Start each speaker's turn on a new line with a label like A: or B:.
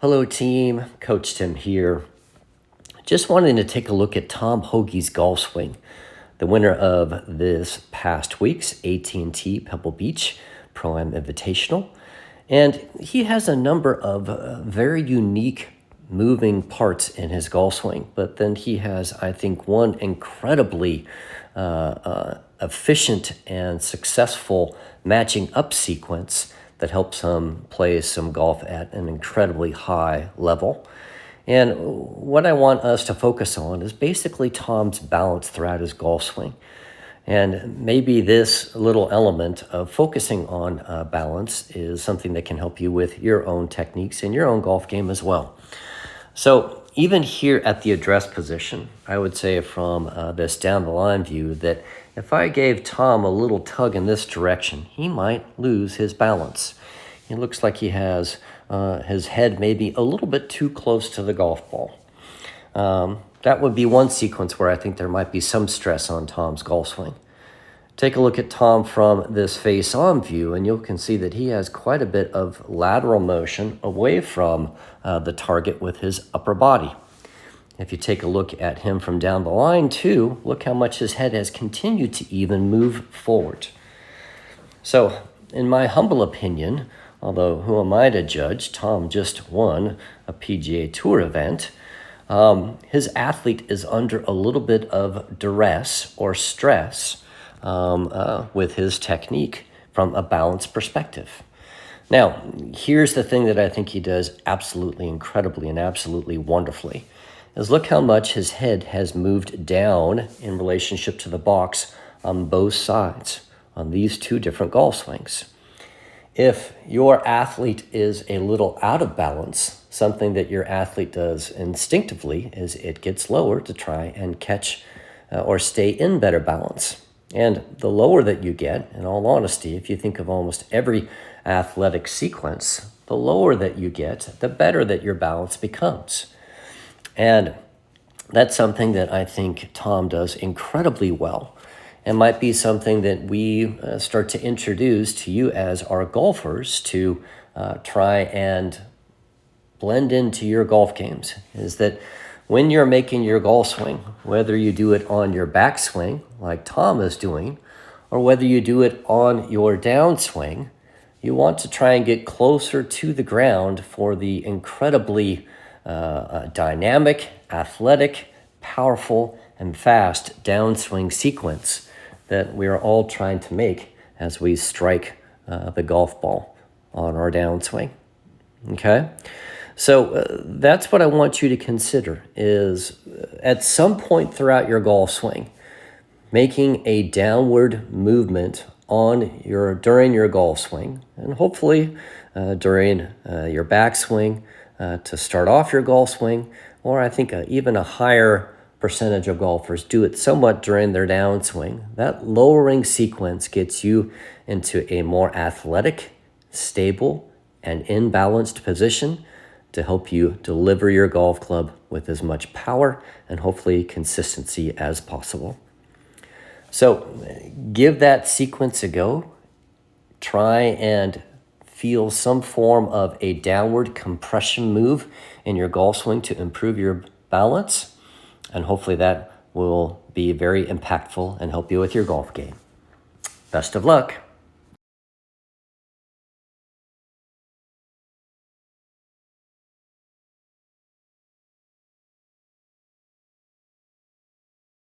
A: Hello team, Coach Tim here. Just wanted to take a look at Tom Hoge's golf swing, the winner of this past week's AT&T Pebble Beach Pro-Am Invitational. And he has a number of very unique moving parts in his golf swing, but then he has, I think, one incredibly efficient and successful matching up sequence that helps him play some golf at an incredibly high level. And what I want us to focus on is basically Tom's balance throughout his golf swing. And maybe this little element of focusing on balance is something that can help you with your own techniques in your own golf game as well. So even here at the address position, I would say from this down the line view that if I gave Tom a little tug in this direction, he might lose his balance. It looks like he has his head maybe a little bit too close to the golf ball. That would be one sequence where I think there might be some stress on Tom's golf swing. Take a look at Tom from this face-on view, and you can see that he has quite a bit of lateral motion away from the target with his upper body. If you take a look at him from down the line too, look how much his head has continued to even move forward. So, in my humble opinion, although who am I to judge? Tom just won a PGA Tour event. His athlete is under a little bit of duress or stress with his technique from a balance perspective. Now, here's the thing that I think he does absolutely incredibly and absolutely wonderfully, is look how much his head has moved down in relationship to the box on both sides on these two different golf swings. If your athlete is a little out of balance, something that your athlete does instinctively is it gets lower to try and catch or stay in better balance. And the lower that you get, in all honesty, if you think of almost every athletic sequence, the lower that you get, the better that your balance becomes. And that's something that I think Tom does incredibly well, and might be something that we start to introduce to you as our golfers to try and blend into your golf games, is that when you're making your golf swing, whether you do it on your backswing, like Tom is doing, or whether you do it on your downswing, you want to try and get closer to the ground for the incredibly dynamic, athletic, powerful, and fast downswing sequence that we are all trying to make as we strike the golf ball on our downswing. Okay? So that's what I want you to consider is at some point throughout your golf swing, making a downward movement during your golf swing, and hopefully during your backswing to start off your golf swing, or I think even a higher percentage of golfers do it somewhat during their downswing. That lowering sequence gets you into a more athletic, stable, and imbalanced position to help you deliver your golf club with as much power and hopefully consistency as possible. So give that sequence a go. Try and feel some form of a downward compression move in your golf swing to improve your balance. And hopefully that will be very impactful and help you with your golf game. Best of luck.